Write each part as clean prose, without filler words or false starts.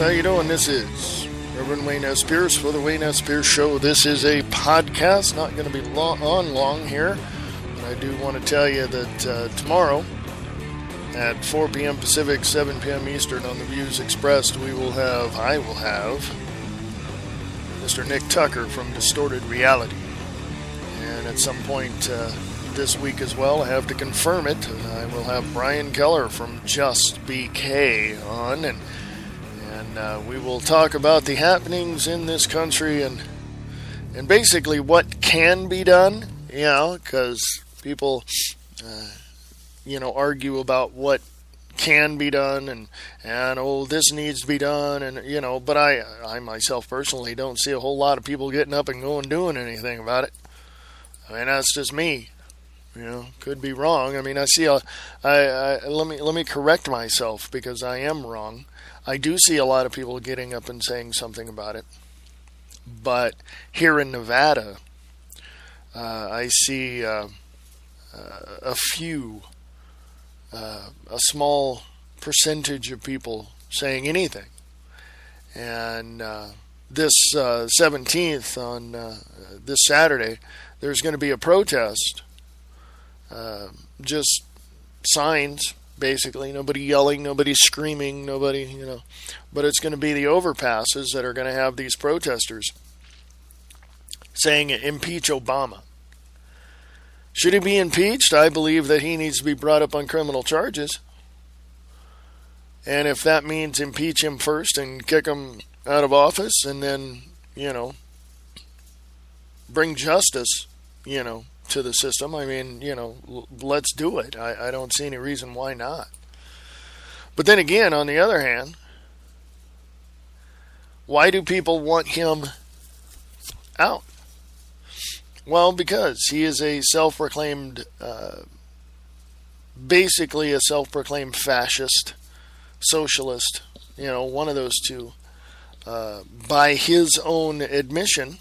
How you doing? This is Reverend Wayne S. Pierce for the Wayne S. Pierce Show. This is a podcast, not going to be long here. But I do want to tell you that tomorrow at 4 p.m. Pacific, 7 p.m. Eastern on the Views Expressed, I will have Mr. Nick Tucker from Distorted Reality. And at some point this week as well, I have to confirm it, I will have Brian Keller from Just BK on, and we will talk about the happenings in this country and basically what can be done, because people, argue about what can be done and this needs to be done, and, but I myself personally don't see a whole lot of people getting up and going doing anything about it. I mean, that's just me. Could be wrong. I mean, let me correct myself because I am wrong. I do see a lot of people getting up and saying something about it. But here in Nevada, I see a small percentage of people saying anything. And this 17th, on this Saturday, there's going to be a protest. Just signs, basically. Nobody yelling, nobody screaming, nobody, But it's going to be the overpasses that are going to have these protesters saying, impeach Obama. Should he be impeached? I believe that he needs to be brought up on criminal charges. And if that means impeach him first and kick him out of office and then, bring justice, to the system, I mean, let's do it. I don't see any reason why not. But then again, on the other hand, why do people want him out? Well, because he is a self-proclaimed, basically a self-proclaimed fascist, socialist, one of those two, by his own admission,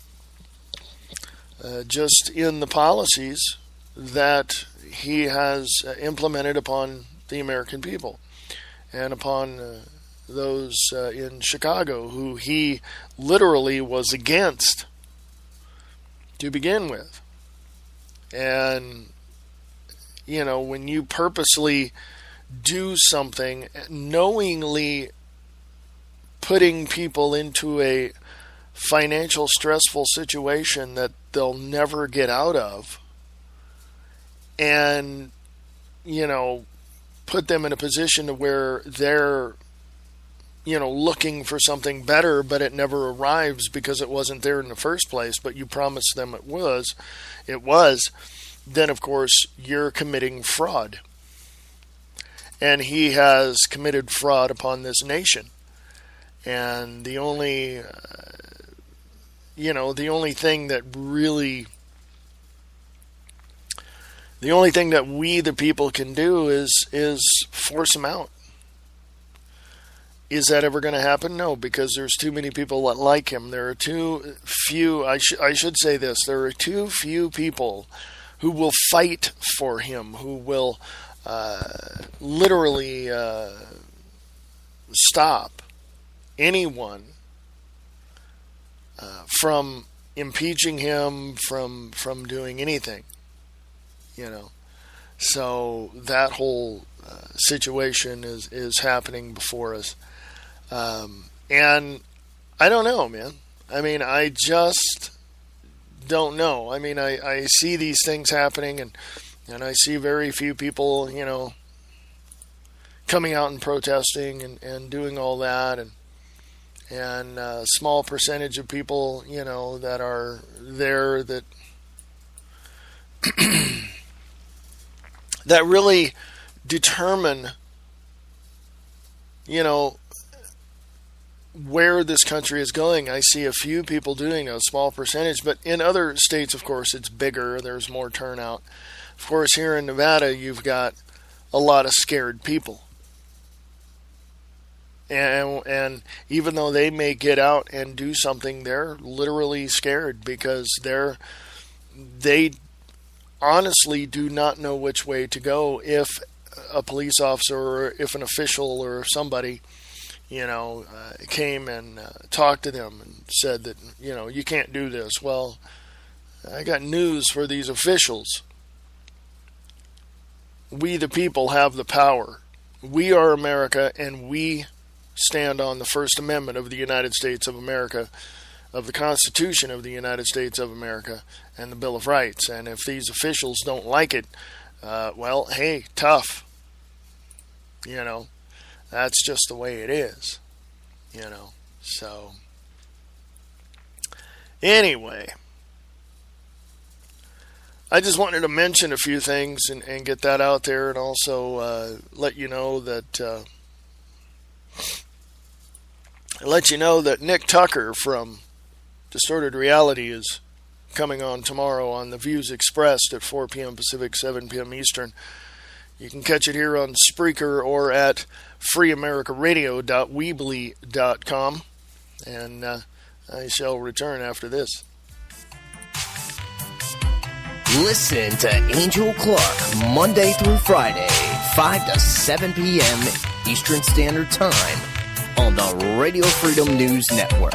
just in the policies that he has implemented upon the American people and upon those in Chicago who he literally was against to begin with. And, when you purposely do something, knowingly putting people into a financial stressful situation that they'll never get out of, and put them in a position to where they're looking for something better, but it never arrives because it wasn't there in the first place, but you promised them it was, then of course you're committing fraud. And he has committed fraud upon this nation. And the only thing that we, the people, can do is force him out. Is that ever going to happen? No, because there's too many people that like him. There are too few, I should say this, there are too few people who will fight for him, who will literally stop anyone from impeaching him, from doing anything, So that whole situation is happening before us. And I don't know, man. I mean, I just don't know. I mean, I see these things happening and I see very few people, coming out and protesting and doing all that, and a small percentage of people, that are there that that really determine, where this country is going. I see a few people doing a small percentage, but in other states, of course, it's bigger. There's more turnout. Of course, here in Nevada, you've got a lot of scared people. And even though they may get out and do something, they're literally scared because they honestly do not know which way to go if a police officer or if an official or somebody, came and talked to them and said that, you can't do this. Well, I got news for these officials. We, the people, have the power. We are America, and we stand on the First Amendment of the United States of America, of the Constitution of the United States of America, and the Bill of Rights. And if these officials don't like it, well, hey, tough. That's just the way it is. So, anyway, I just wanted to mention a few things and get that out there, and also let you know that Nick Tucker from Distorted Reality is coming on tomorrow on The Views Expressed at 4 p.m. Pacific, 7 p.m. Eastern. You can catch it here on Spreaker or at freeamericaradio.weebly.com. And I shall return after this. Listen to Angel Clark Monday through Friday, 5 to 7 p.m. Eastern Standard Time on the Radio Freedom News Network.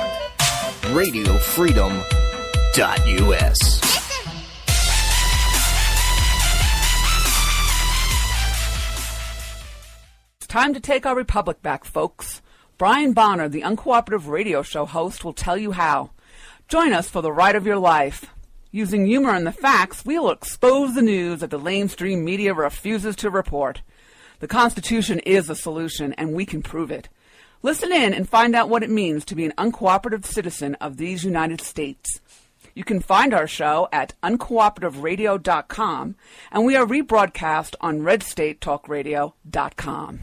RadioFreedom.us. It's time to take our republic back, folks. Brian Bonner, the Uncooperative Radio Show host, will tell you how. Join us for the ride of your life. Using humor and the facts, we will expose the news that the lamestream media refuses to report. The Constitution is a solution, and we can prove it. Listen in and find out what it means to be an uncooperative citizen of these United States. You can find our show at uncooperativerradio.com, and we are rebroadcast on redstatetalkradio.com.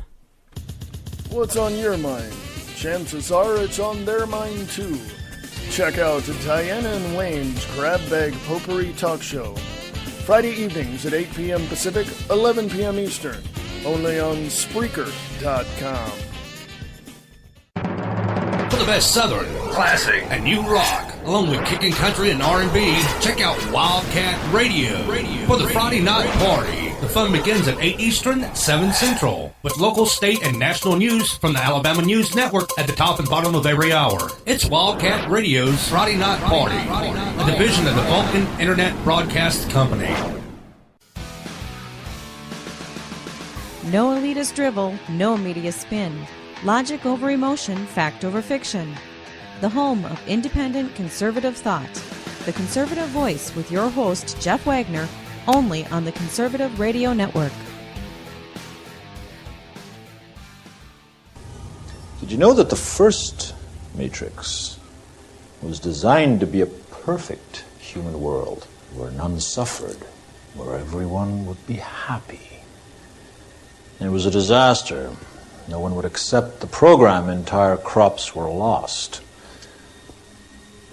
What's on your mind? Chances are it's on their mind, too. Check out Diana and Wayne's Grab Bag Potpourri Talk Show. Friday evenings at 8 p.m. Pacific, 11 p.m. Eastern. Only on Spreaker.com. For the best Southern, classic, and new rock, along with kicking country and R&B, check out Wildcat Radio for the Friday night party. The fun begins at 8 Eastern, 7 Central, with local, state, and national news from the Alabama News Network at the top and bottom of every hour. It's Wildcat Radio's Friday Night Party, a division of the Vulcan Internet Broadcast Company. No elitist drivel, no media spin. Logic over emotion, fact over fiction. The home of independent conservative thought. The Conservative Voice with your host, Jeff Wagner, only on the Conservative Radio Network. Did you know that the first Matrix was designed to be a perfect human world where none suffered, where everyone would be happy? And it was a disaster. No one would accept the program. Entire crops were lost.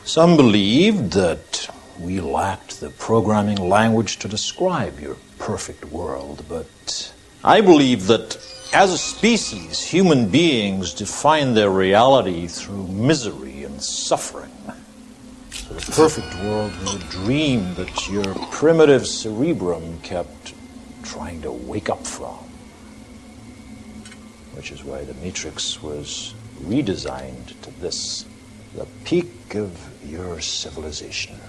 Some believed that we lacked the programming language to describe your perfect world, but I believe that as a species, human beings define their reality through misery and suffering. So the perfect world was a dream that your primitive cerebrum kept trying to wake up from. Which is why the Matrix was redesigned to this, the peak of your civilization.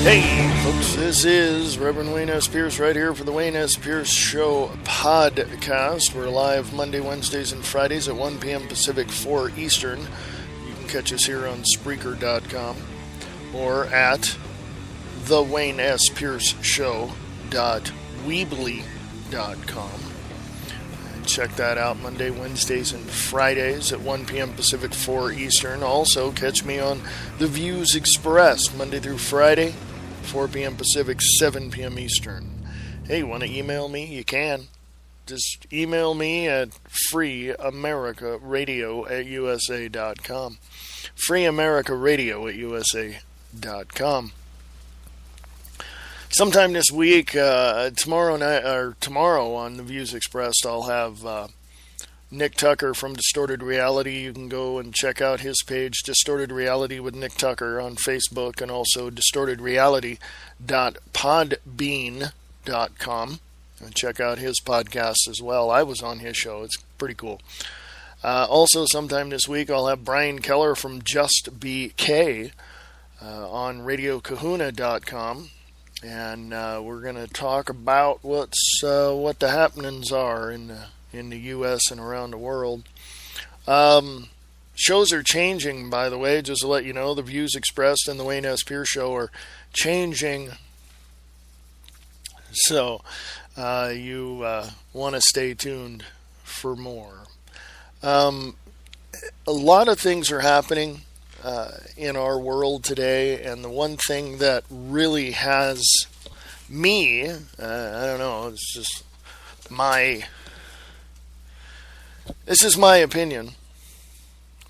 Hey, folks, this is Reverend Wayne S. Pierce right here for the Wayne S. Pierce Show podcast. We're live Monday, Wednesdays, and Fridays at 1 p.m. Pacific, 4 Eastern. You can catch us here on Spreaker.com or at thewaynesPierceShow.weebly.com. Check that out Monday, Wednesdays, and Fridays at 1 p.m. Pacific, 4 Eastern. Also, catch me on The Views Expressed Monday through Friday, 4 p.m. Pacific, 7 p.m. Eastern. Hey, want to email me? You can. just email me at freeamericaradio@usa.com. freeamericaradio@usa.com. Sometime this week, tomorrow night or tomorrow on the Views Expressed, I'll have Nick Tucker from Distorted Reality. You can go and check out his page, Distorted Reality with Nick Tucker, on Facebook, and also distortedreality.podbean.com. And check out his podcast as well. I was on his show. It's pretty cool. Also, sometime this week, I'll have Brian Keller from Just BK on radiokahuna.com. And we're going to talk about what the happenings are in the U.S. and around the world. Shows are changing, by the way, just to let you know. The Views Expressed and the Wayne S. Pierce Show are changing. So you want to stay tuned for more. A lot of things are happening in our world today, and the one thing that really has me, I don't know, it's just this is my opinion,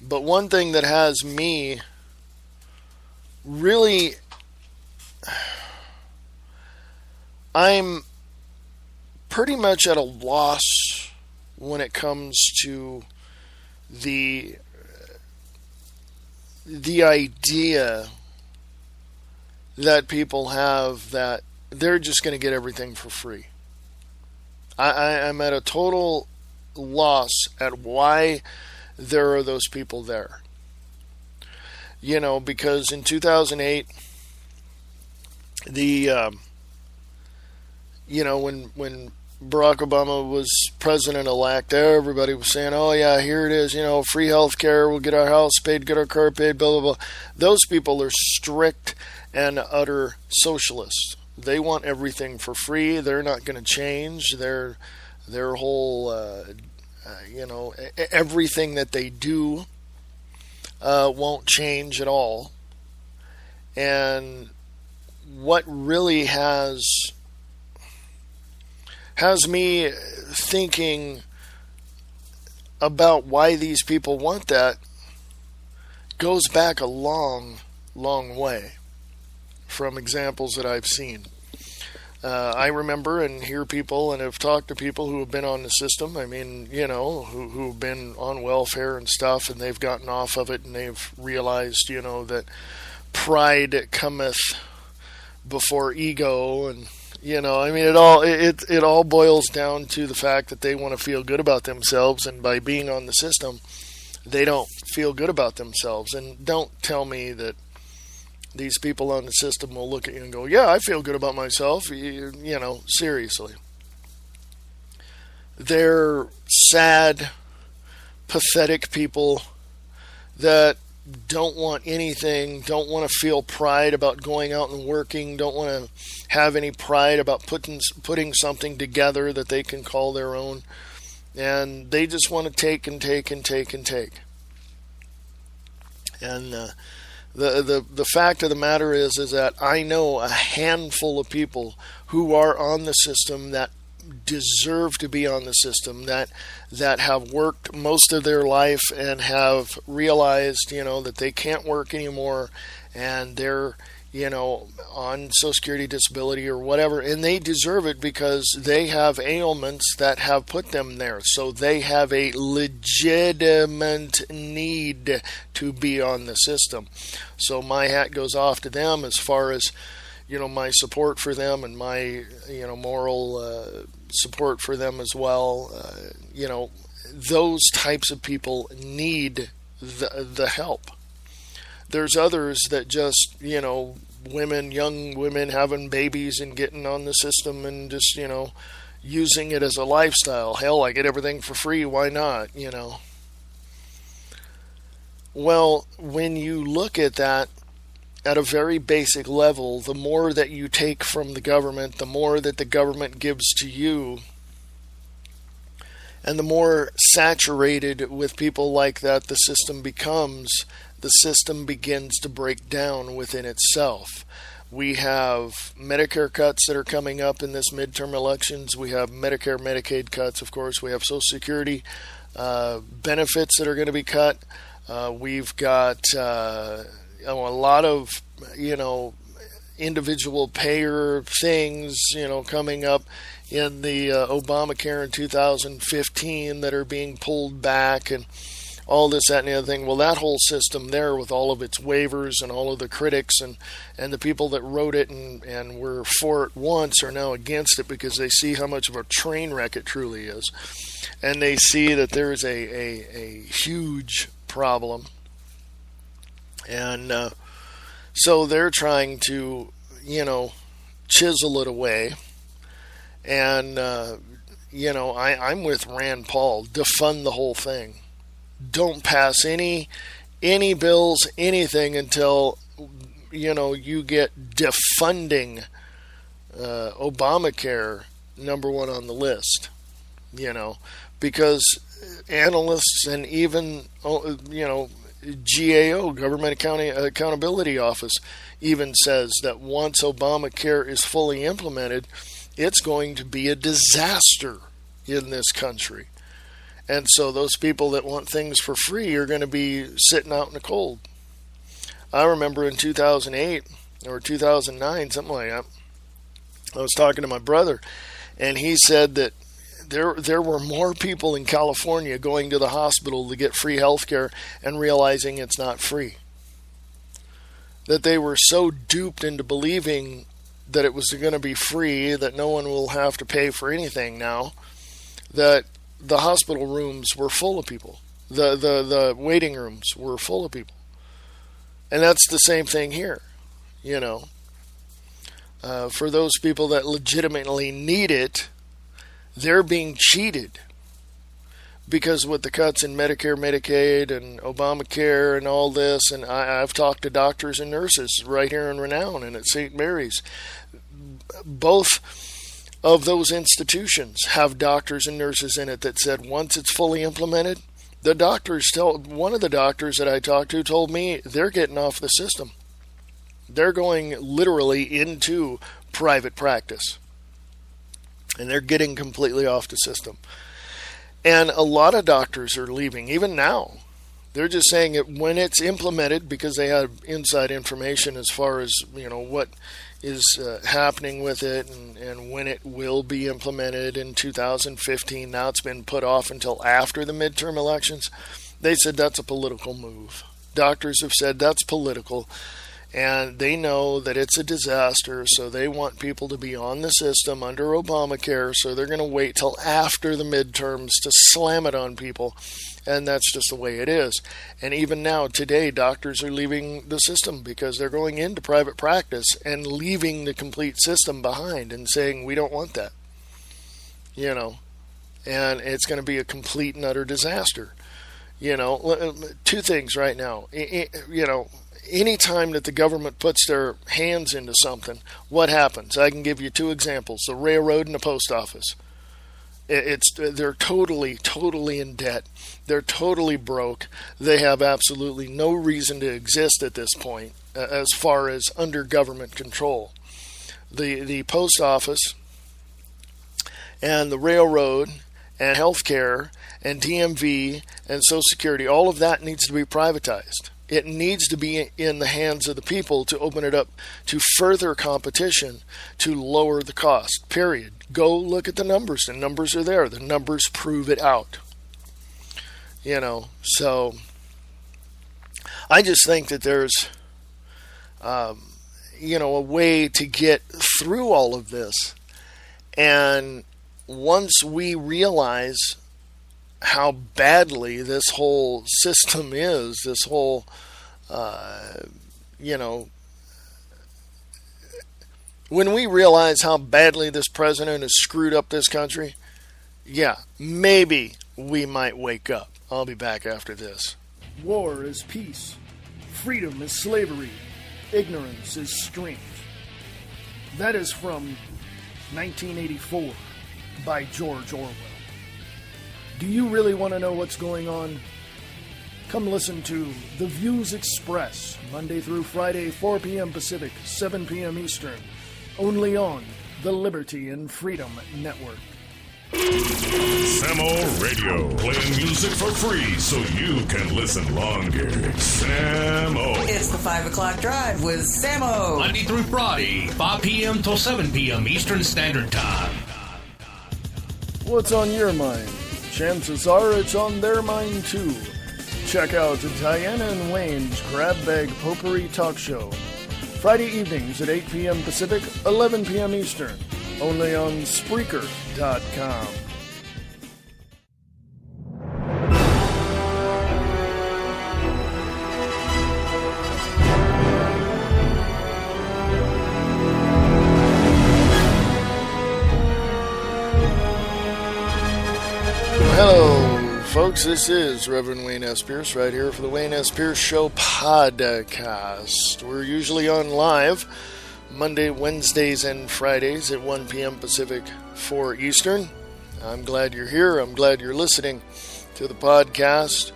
but one thing that has me really, I'm pretty much at a loss when it comes to the idea that people have that they're just going to get everything for free. I'm at a total loss at why there are those people there. You know, because in 2008, when Barack Obama was president-elect, everybody was saying, oh yeah, here it is, free health care, we'll get our house paid, get our car paid, blah, blah, blah. Those people are strict and utter socialists. They want everything for free. They're not going to change. Their whole, everything that they do won't change at all. And what really has me thinking about why these people want that goes back a long, long way from examples that I've seen. I remember and hear people and have talked to people who have been on the system. I mean, who've been on welfare and stuff, and they've gotten off of it, and they've realized, that pride cometh before ego, and it all boils down to the fact that they want to feel good about themselves, and by being on the system, they don't feel good about themselves. And don't tell me that these people on the system will look at you and go, yeah, I feel good about myself. Seriously. They're sad, pathetic people that don't want anything, don't want to feel pride about going out and working, don't want to have any pride about putting something together that they can call their own, and they just want to take and take and take and take. And the fact of the matter is that I know a handful of people who are on the system that deserve to be on the system, that have worked most of their life and have realized, that they can't work anymore, and they're, on Social Security disability or whatever, and they deserve it because they have ailments that have put them there. So they have a legitimate need to be on the system. So my hat goes off to them as far as, my support for them and my, moral support for them as well. Those types of people need the help. There's others that just, young women having babies and getting on the system and just, using it as a lifestyle. Hell, I get everything for free. Why not? Well, when you look at that at a very basic level, the more that you take from the government, the more that the government gives to you, and the more saturated with people like that the system becomes, the system begins to break down within itself. We have Medicare cuts that are coming up in this midterm elections. We have Medicare, Medicaid cuts, of course. We have Social Security benefits that are going to be cut. We've got a lot of, individual payer things, coming up in the Obamacare in 2015 that are being pulled back, and all this, that, and the other thing. Well, that whole system there, with all of its waivers and all of the critics and the people that wrote it and were for it once are now against it because they see how much of a train wreck it truly is. And they see that there is a huge problem. And so they're trying to, chisel it away. And, I'm with Rand Paul. Defund the whole thing. Don't pass any bills, anything until, you get defunding Obamacare number one on the list, because analysts and even, GAO, Government Accountability Office, even says that once Obamacare is fully implemented, it's going to be a disaster in this country. And so those people that want things for free are going to be sitting out in the cold. I remember in 2008 or 2009, something like that, I was talking to my brother, and he said that there were more people in California going to the hospital to get free health care and realizing it's not free. That they were so duped into believing that it was going to be free, that no one will have to pay for anything now, that the hospital rooms were full of people. The waiting rooms were full of people. And that's the same thing here, for those people that legitimately need it, they're being cheated. Because with the cuts in Medicare, Medicaid, and Obamacare and all this, and I've talked to doctors and nurses right here in Renown and at St. Mary's. Both of those institutions have doctors and nurses in it that said once it's fully implemented, one of the doctors that I talked to told me they're getting off the system. They're going literally into private practice. And they're getting completely off the system. And a lot of doctors are leaving, even now. They're just saying it when it's implemented, because they have inside information as far as, what is happening with it and when it will be implemented in 2015. Now it's been put off until after the midterm elections. They said that's a political move. Doctors have said that's political, and they know that it's a disaster, so they want people to be on the system under Obamacare, so they're going to wait till after the midterms to slam it on people. And that's just the way it is. And even now, today, doctors are leaving the system because they're going into private practice and leaving the complete system behind and saying, we don't want that. And it's going to be a complete and utter disaster. Two things right now. Anytime that the government puts their hands into something, what happens? I can give you two examples. The railroad and the post office. They're totally in debt. They're totally broke. They have absolutely no reason to exist at this point as far as under government control. The post office and the railroad and healthcare and DMV and Social Security, all of that needs to be privatized. It needs to be in the hands of the people to open it up to further competition to lower the cost, period. Go look at the numbers. The numbers are there. The numbers prove it out. So I just think that there's, a way to get through all of this. And once we realize how badly this whole system is, this whole, when we realize how badly this president has screwed up this country, maybe we might wake up. I'll be back after this. War is peace. Freedom is slavery. Ignorance is strength. That is from 1984 by George Orwell. Do you really want to know what's going on? Come listen to The Views Express, Monday through Friday, 4 p.m. Pacific, 7 p.m. Eastern, only on the Liberty and Freedom Network. Samo Radio, playing music for free so you can listen longer. Samo. It's the 5 o'clock drive with Samo. Monday through Friday, 5 p.m. till 7 p.m. Eastern Standard Time. What's on your mind? Chances are it's on their mind too. Check out Diana and Wayne's Grab Bag Potpourri Talk Show. Friday evenings at 8 p.m. Pacific, 11 p.m. Eastern. Only on Spreaker.com. Hello, folks. This is Reverend Wayne S. Pierce right here for the Wayne S. Pierce Show podcast. We're usually on live Monday, Wednesdays, and Fridays at 1 p.m. Pacific, 4 Eastern. I'm glad you're here. I'm glad you're listening to the podcast.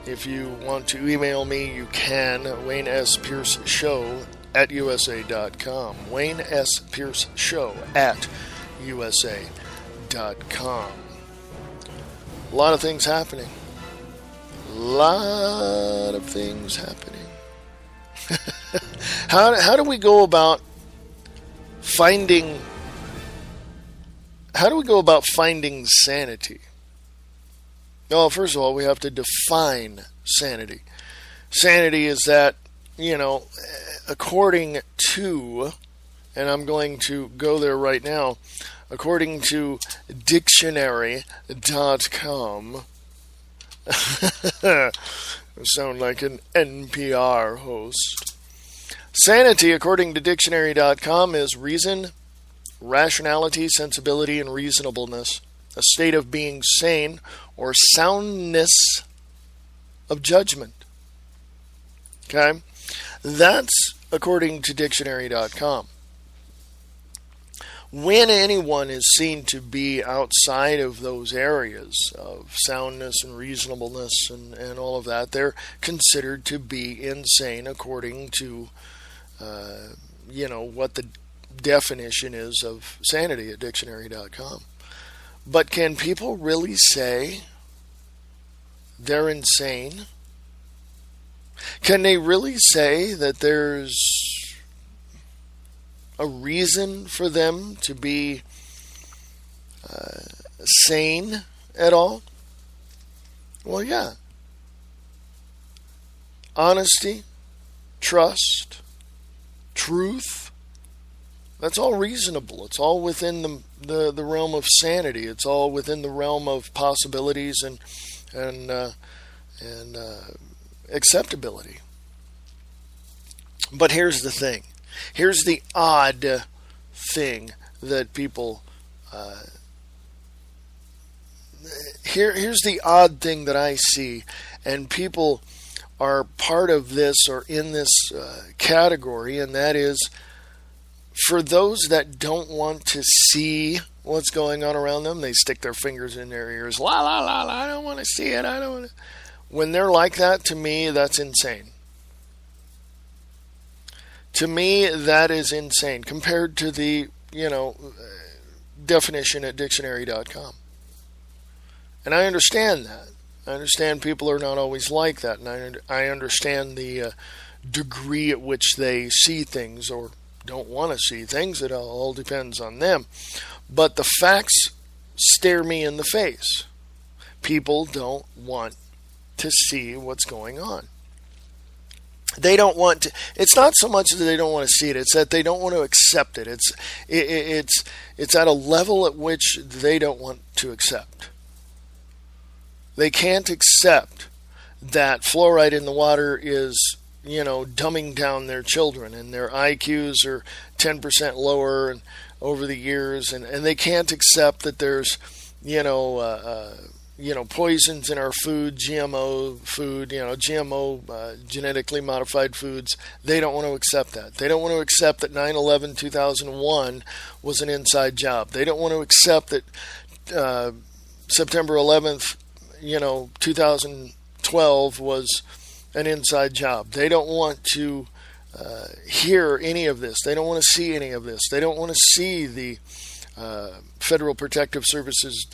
If you want to email me, you can. Wayne S. Pierce Show at USA.com. Wayne S. Pierce Show at USA.com. A lot of things happening. How do we go about finding sanity? Well, first of all, we have to define sanity. Sanity is that, according to, and I'm going to go there right now, according to dictionary.com, I sound like an NPR host. Sanity, according to dictionary.com, is reason, rationality, sensibility, and reasonableness, a state of being sane or soundness of judgment. Okay? That's according to dictionary.com. When anyone is seen to be outside of those areas of soundness and reasonableness and all of that, they're considered to be insane according to, what the definition is of sanity at dictionary.com. But can people really say they're insane? Can they really say that there's a reason for them to be sane at all? Well, yeah. Honesty, trust, truth, that's all reasonable. It's all within the realm of sanity. It's all within the realm of possibilities and acceptability. But here's the thing. Here's the odd thing that people... Here's the odd thing that I see, and people are part of this or in this category, and that is for those that don't want to see what's going on around them, they stick their fingers in their ears. La, la, la, la, I don't want to see it. I don't want to. When they're like that, to me, that's insane. To me, that is insane compared to the, definition at dictionary.com. And I understand that. I understand people are not always like that. And I understand the degree at which they see things or don't want to see things. It all depends on them. But the facts stare me in the face. People don't want to see what's going on. They don't want to. It's not so much that they don't want to see it. It's that they don't want to accept it. It's at a level at which they don't want to accept. They can't accept that fluoride in the water is, dumbing down their children, and their IQs are 10% lower and over the years, and they can't accept that there's, poisons in our food, GMO food, GMO, genetically modified foods. They don't want to accept that. They don't want to accept that 9/11/2001 was an inside job. They don't want to accept that September 11th, 2001 12 was an inside job. They don't want to hear any of this. They don't want to see any of this. They don't want to see the Federal Protective Services,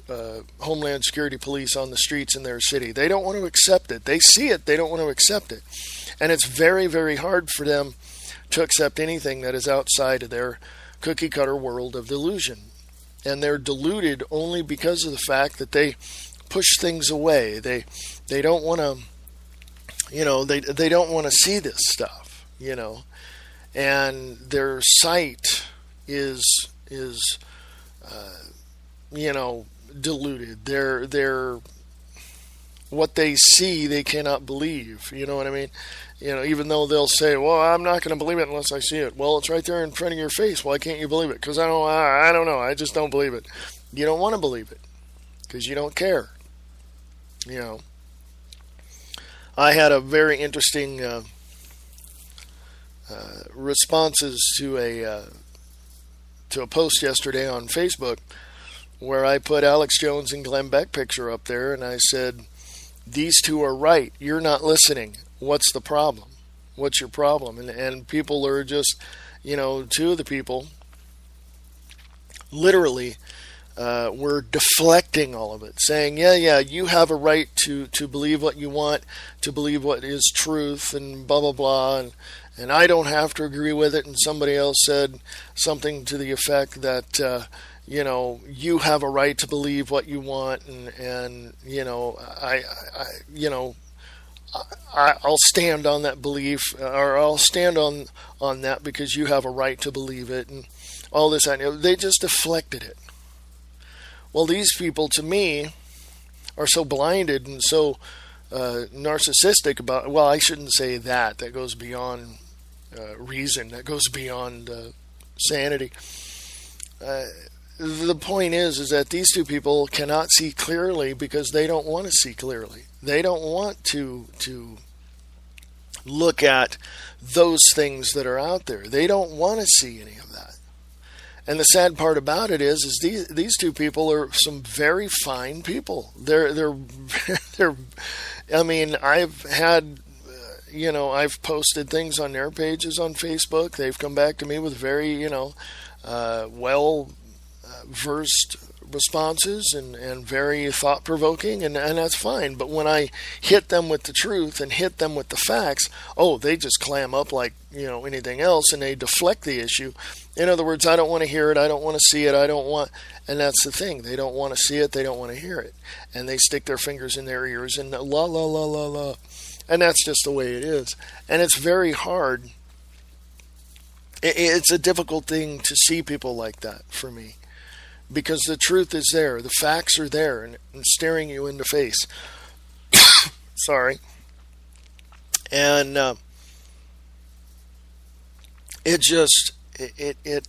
Homeland Security Police on the streets in their city. They don't want to accept it. They see it. They don't want to accept it. And it's very, very hard for them to accept anything that is outside of their cookie-cutter world of delusion. And they're deluded only because of the fact that they push things away. They don't want to, they don't want to see this stuff, and their sight is deluded. They're what they see, they cannot believe. You know what I mean? Even though they'll say, well, I'm not going to believe it unless I see it. Well, it's right there in front of your face. Why can't you believe it? Because I don't know. I just don't believe it. You don't want to believe it because you don't care. I had a very interesting responses to a post yesterday on Facebook where I put Alex Jones and Glenn Beck picture up there, and I said, these two are right. You're not listening. What's the problem? What's your problem? And people are just, two of the people literally were deflecting all of it, saying, yeah, you have a right to believe what you want, to believe what is truth, and blah, blah, blah, and I don't have to agree with it. And somebody else said something to the effect that, you have a right to believe what you want, and I'll stand on that belief, or I'll stand on that because you have a right to believe it, and all this. They just deflected it. Well, these people, to me, are so blinded and so narcissistic about. Well, I shouldn't say that. That goes beyond reason. That goes beyond sanity. The point is that these two people cannot see clearly because they don't want to see clearly. They don't want to look at those things that are out there. They don't want to see any of that. And the sad part about it is these two people are some very fine people. They're I mean, I've had I've posted things on their pages on Facebook. They've come back to me with very well versed responses and very thought-provoking, and that's fine. But when I hit them with the truth and hit them with the facts, they just clam up like anything else, and they deflect the issue. In other words, I don't want to hear it, I don't want to see it, and that's the thing. They don't want to see it, they don't want to hear it, and they stick their fingers in their ears and la la la la la, and that's just the way it is. And it's very hard. It's a difficult thing to see people like that for me. Because the truth is there, the facts are there, and staring you in the face. Sorry. And it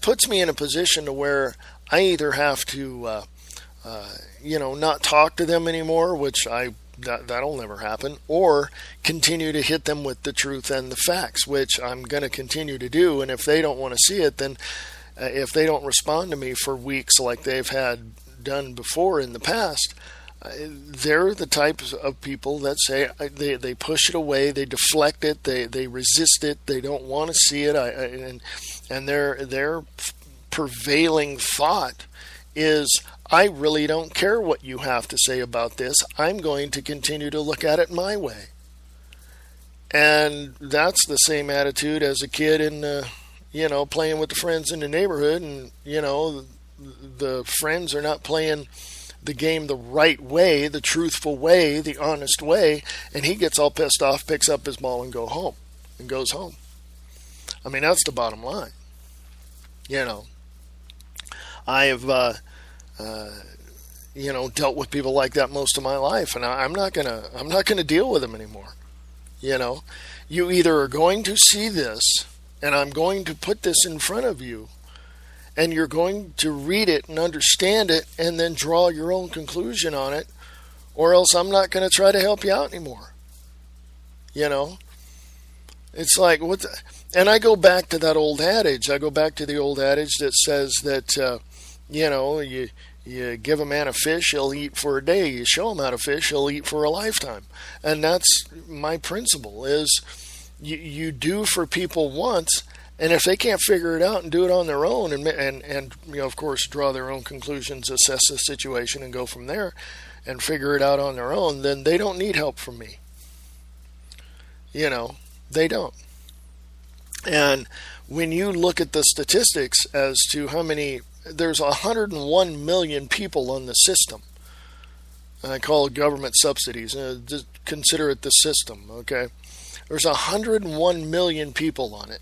puts me in a position to where I either have to, not talk to them anymore, which that'll never happen, or continue to hit them with the truth and the facts, which I'm going to continue to do. And if they don't want to see it, then if they don't respond to me for weeks like they've had done before in the past, they're the types of people that say they push it away, they deflect it, they resist it, they don't want to see it, and their prevailing thought is, I really don't care what you have to say about this. I'm going to continue to look at it my way. And that's the same attitude as a kid in playing with the friends in the neighborhood, and, the friends are not playing the game the right way, the truthful way, the honest way, and he gets all pissed off, picks up his ball and goes home. I mean, that's the bottom line. I have, dealt with people like that most of my life, and I'm not gonna deal with them anymore. You either are going to see this, and I'm going to put this in front of you, and you're going to read it and understand it and then draw your own conclusion on it, or else I'm not going to try to help you out anymore. It's like, and I go back to that old adage. I go back to the old adage that says that, You give a man a fish, he'll eat for a day. You show him how to fish, he'll eat for a lifetime. And that's my principle, is you do for people once, and if they can't figure it out and do it on their own, and of course, draw their own conclusions, assess the situation, and go from there, and figure it out on their own, then they don't need help from me. They don't. And when you look at the statistics as to how many, there's 101 million people on the system. I call it government subsidies. Just consider it the system, okay? There's 101 million people on it.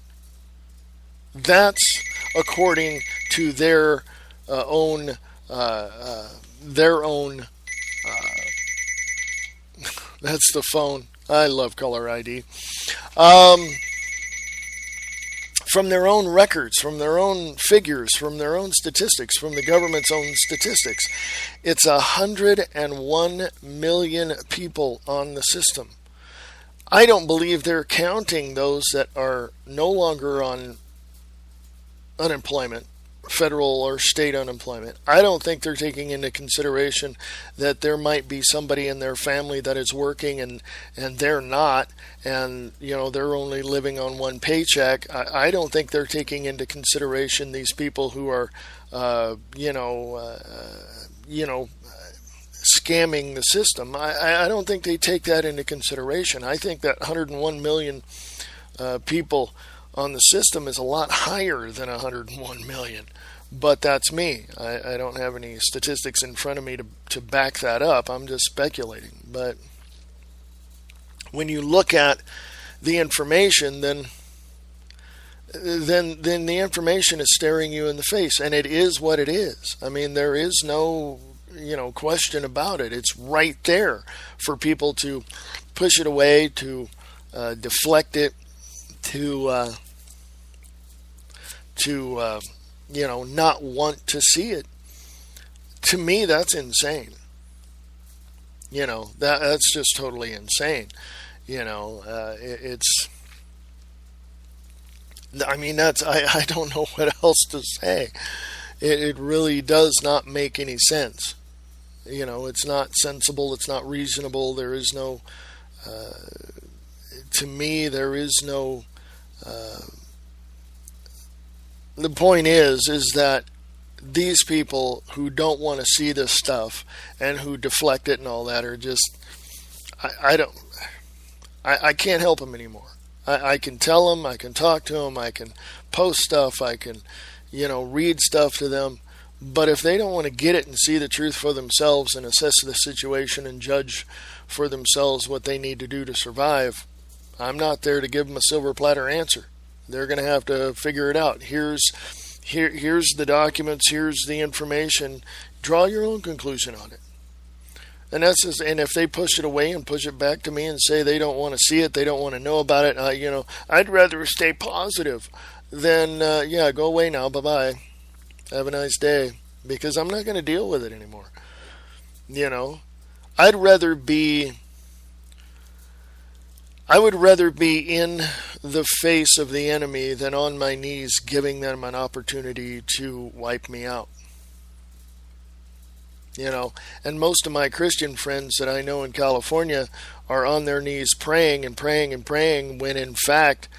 That's according to their own. That's the phone. I love caller ID. From their own records, from their own figures, from their own statistics, from the government's own statistics. It's 101 million people on the system. I don't believe they're counting those that are no longer on unemployment, federal or state unemployment. I don't think they're taking into consideration that there might be somebody in their family that is working and they're not, and they're only living on one paycheck. I don't think they're taking into consideration these people who are scamming the system. I don't think they take that into consideration. I think that 101 million people on the system is a lot higher than 101 million. But that's me. I don't have any statistics in front of me to back that up. I'm just speculating. But when you look at the information, then the information is staring you in the face, and it is what it is. I mean, there is no question about it. It's right there for people to push it away, to deflect it, to not want to see it. To me, that's insane. That's just totally insane. It's. I mean, I don't know what else to say. It really does not make any sense. It's not sensible. It's not reasonable. There is no. To me, there is no. The point is that these people who don't want to see this stuff and who deflect it and all that are just, I can't help them anymore. I can tell them, I can talk to them, I can post stuff, I can, read stuff to them. But if they don't want to get it and see the truth for themselves and assess the situation and judge for themselves what they need to do to survive, I'm not there to give them a silver platter answer. They're going to have to figure it out. Here's the documents. Here's the information. Draw your own conclusion on it. And that's just, and if they push it away and push it back to me and say they don't want to see it, they don't want to know about it, I'd rather stay positive than go away now. Bye bye. Have a nice day, because I'm not going to deal with it anymore. I would rather be in the face of the enemy than on my knees giving them an opportunity to wipe me out. And most of my Christian friends that I know in California are on their knees praying and praying and praying, when in fact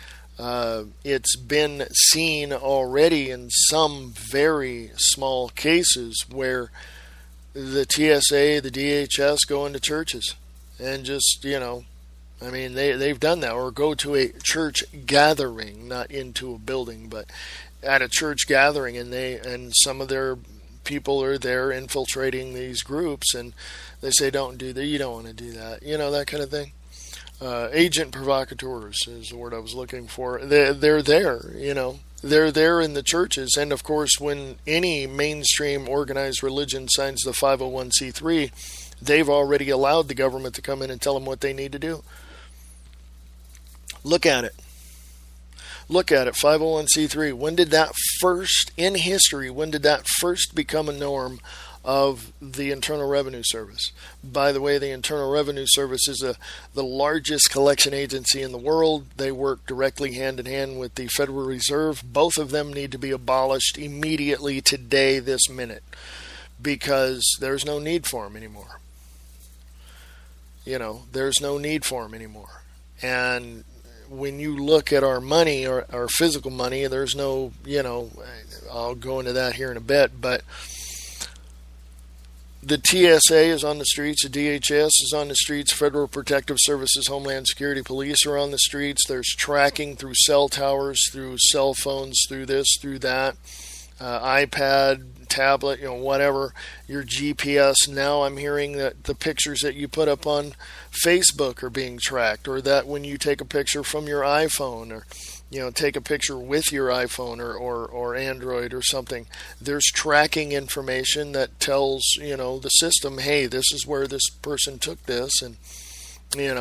it's been seen already in some very small cases where the TSA, the DHS go into churches and just, they've done that, or go to a church gathering, not into a building, but at a church gathering, and some of their people are there infiltrating these groups, and they say, don't do that, you don't want to do that, that kind of thing. Agent provocateurs is the word I was looking for. They're there, they're there in the churches, and of course, when any mainstream organized religion signs the 501c3, they've already allowed the government to come in and tell them what they need to do. Look at it. 501c3. When did that first become a norm of the Internal Revenue Service? By the way, the Internal Revenue Service is the largest collection agency in the world. They work directly hand in hand with the Federal Reserve. Both of them need to be abolished immediately, today, this minute, because there's no need for them anymore. There's no need for them anymore. And when you look at our money, or our physical money, there's no, I'll go into that here in a bit, but the TSA is on the streets, the DHS is on the streets, Federal Protective Services, Homeland Security, Police are on the streets. There's tracking through cell towers, through cell phones, through this, through that, iPad, tablet, whatever, your GPS. Now I'm hearing that the pictures that you put up on Facebook are being tracked, or that when you take a picture from your iPhone, or take a picture with your iPhone or Android or something, there's tracking information that tells, the system, hey, this is where this person took this, and, and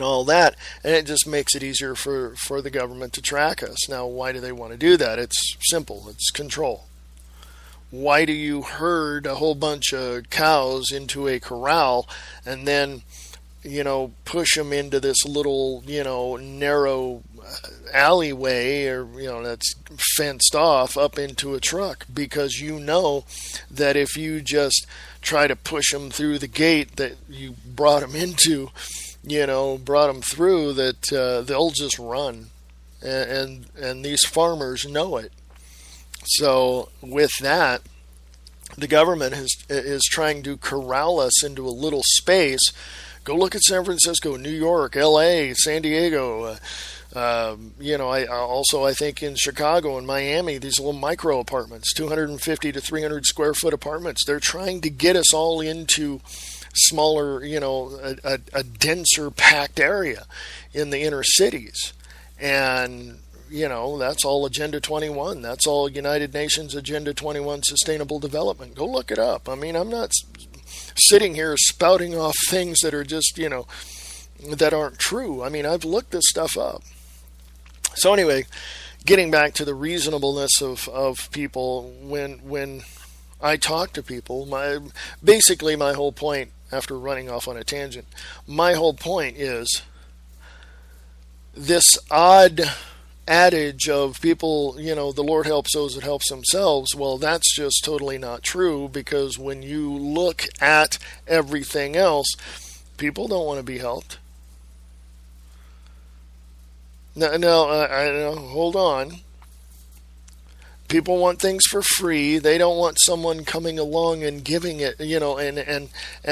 all that. And it just makes it easier for the government to track us. Now, why do they want to do that? It's simple. It's control. Why do you herd a whole bunch of cows into a corral and then, push them into this little, narrow alleyway, or, that's fenced off, up into a truck? Because that if you just try to push them through the gate that you brought them into, brought them through, that they'll just run. And these farmers know it. So with that, the government is trying to corral us into a little space. Go look at San Francisco, New York, L.A., San Diego. I think in Chicago and Miami, these little micro apartments, 250 to 300 square foot apartments. They're trying to get us all into smaller, a denser packed area in the inner cities. And that's all Agenda 21. That's all United Nations Agenda 21 Sustainable Development. Go look it up. I mean, I'm not sitting here spouting off things that are just, that aren't true. I mean, I've looked this stuff up. So anyway, getting back to the reasonableness of people, when I talk to people, my whole point, after running off on a tangent, my whole point is this odd adage of people, the Lord helps those that helps themselves. Well, that's just totally not true, because when you look at everything else, people don't want to be helped. No, hold on. People want things for free. They don't want someone coming along and giving it, and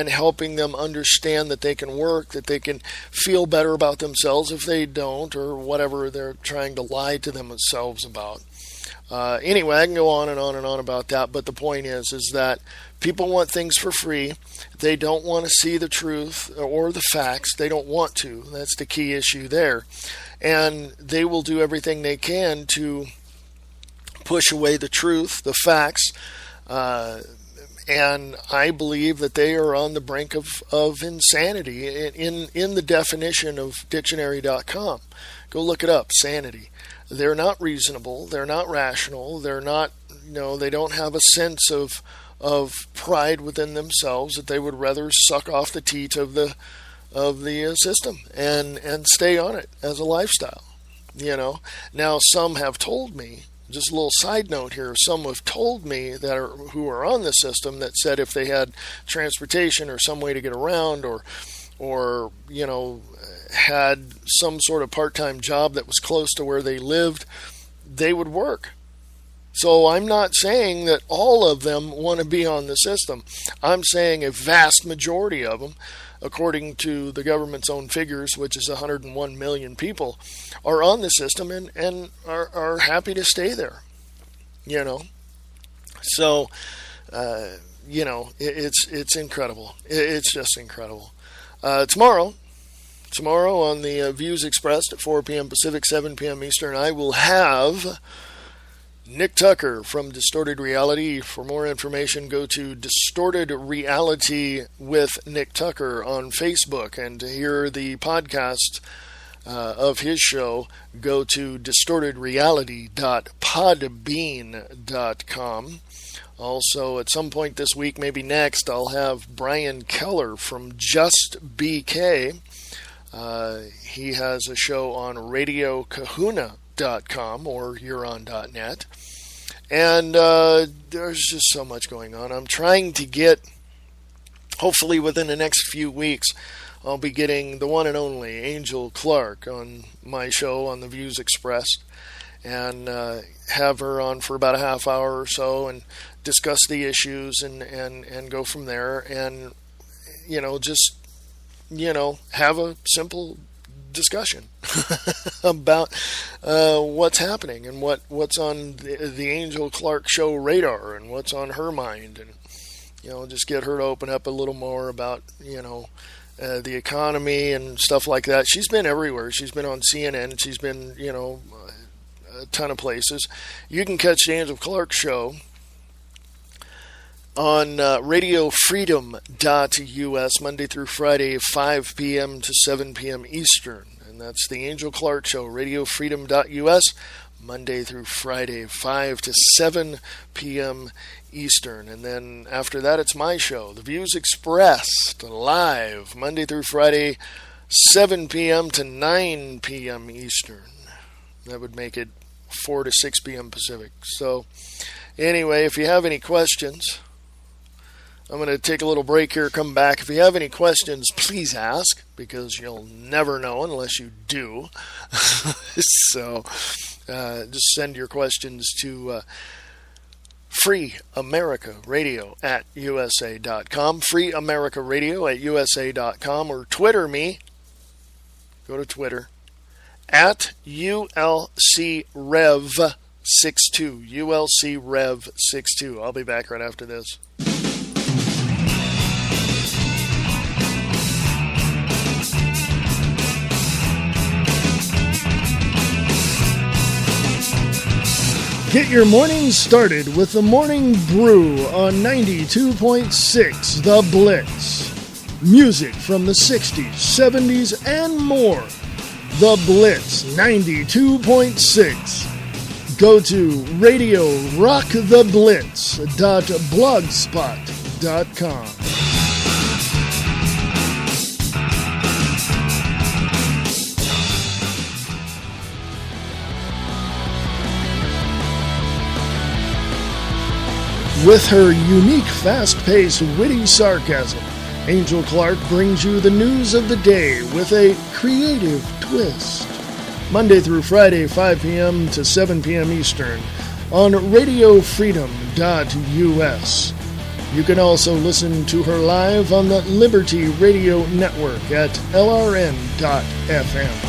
helping them understand that they can work, that they can feel better about themselves if they don't, or whatever they're trying to lie to themselves about. Anyway, I can go on and on and on about that, but the point is that people want things for free. They don't want to see the truth or the facts. They don't want to. That's the key issue there. And they will do everything they can to push away the truth, the facts, and I believe that they are on the brink of insanity in the definition of dictionary.com. Go look it up, sanity. They're not reasonable, they're not rational, they're not, they don't have a sense of pride within themselves, that they would rather suck off the teat of the system and stay on it as a lifestyle. Now some have told me, just a little side note here, some have told me who are on the system that said if they had transportation or some way to get around, or had some sort of part-time job that was close to where they lived, they would work. So I'm not saying that all of them want to be on the system. I'm saying a vast majority of them, according to the government's own figures, which is 101 million people, are on the system and are happy to stay there. So, it's incredible. It's just incredible. Tomorrow on the Views Expressed at 4 p.m. Pacific, 7 p.m. Eastern, I will have Nick Tucker from Distorted Reality. For more information, go to Distorted Reality with Nick Tucker on Facebook. And to hear the podcast of his show, go to distortedreality.podbean.com. Also, at some point this week, maybe next, I'll have Brian Keller from Just BK. He has a show on radiokahuna.com or Huron.net. And there's just so much going on. I'm trying to get, hopefully within the next few weeks, I'll be getting the one and only Angel Clark on my show on The Views Expressed, and have her on for about a half hour or so and discuss the issues and go from there, and just have a simple discussion about what's happening and what's on the Angel Clark show radar and what's on her mind, and just get her to open up a little more about the economy and stuff like that. She's been everywhere. She's been on CNN. She's been a ton of places. You can catch the Angel Clark show on radiofreedom.us Monday through Friday, 5 p.m. to 7 p.m. Eastern. And that's the Angel Clark show, radiofreedom.us, Monday through Friday, 5 to 7 p.m. Eastern. And then after that, it's my show, The Views Expressed, live, Monday through Friday, 7 p.m. to 9 p.m. Eastern. That would make it 4 to 6 p.m. Pacific. So, anyway, if you have any questions, I'm going to take a little break here, come back. If you have any questions, please ask, because you'll never know unless you do. So, just send your questions to Free America Radio at USA.com, Free America Radio at USA.com, or Twitter me. Go to Twitter at ULCRev62, ULCRev62. I'll be back right after this. Get your morning started with the Morning Brew on 92.6 The Blitz. Music from the 60s, 70s, and more. The Blitz 92.6. Go to radiorocktheblitz.blogspot.com. With her unique, fast-paced, witty sarcasm, Angel Clark brings you the news of the day with a creative twist. Monday through Friday, 5 p.m. to 7 p.m. Eastern on radiofreedom.us. You can also listen to her live on the Liberty Radio Network at lrn.fm.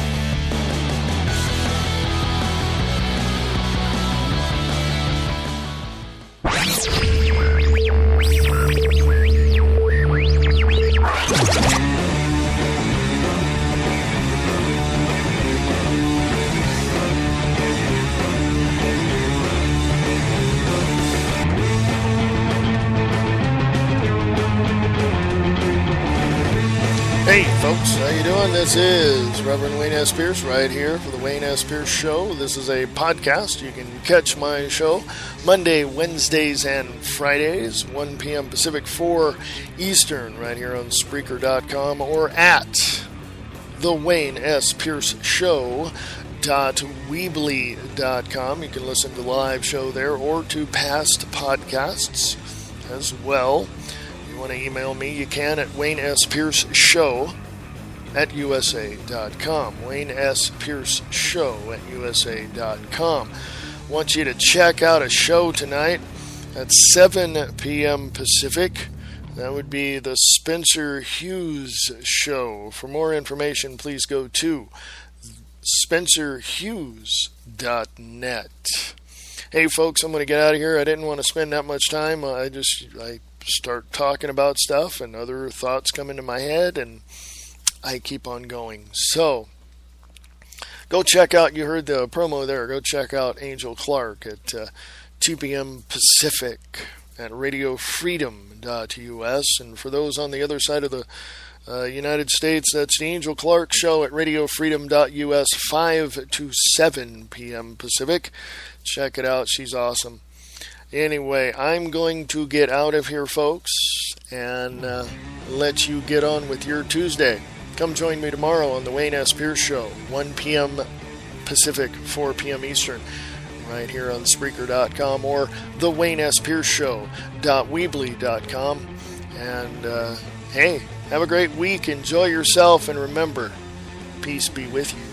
Hey folks, how you doing? This is Reverend Wayne S. Pierce right here for the Wayne S. Pierce Show. This is a podcast. You can catch my show Monday, Wednesdays, and Fridays, 1 p.m. Pacific, 4 Eastern, right here on Spreaker.com or at the Wayne S. Pierce Show.weebly.com. You can listen to the live show there or to past podcasts as well. Want to email me, you can at Wayne S. Pierce Show at USA.com. Wayne S. Pierce Show at USA.com. Want you to check out a show tonight at 7 p.m. Pacific. That would be the Spencer Hughes Show. For more information, please go to spencerhughes.net. Hey folks, I'm going to get out of here. I didn't want to spend that much time. I start talking about stuff and other thoughts come into my head and I keep on going. So go check out, you heard the promo there, go check out Angel Clark at 2 p.m. Pacific at radiofreedom.us. And for those on the other side of the United States, that's the Angel Clark Show at radiofreedom.us, 5 to 7 p.m. Pacific. Check it out, she's awesome. Anyway, I'm going to get out of here, folks, and let you get on with your Tuesday. Come join me tomorrow on the Wayne S. Pierce Show, 1 p.m. Pacific, 4 p.m. Eastern. right here on Spreaker.com or the WayneSPierceShow.weebly.com. And hey, have a great week. Enjoy yourself, and remember, peace be with you.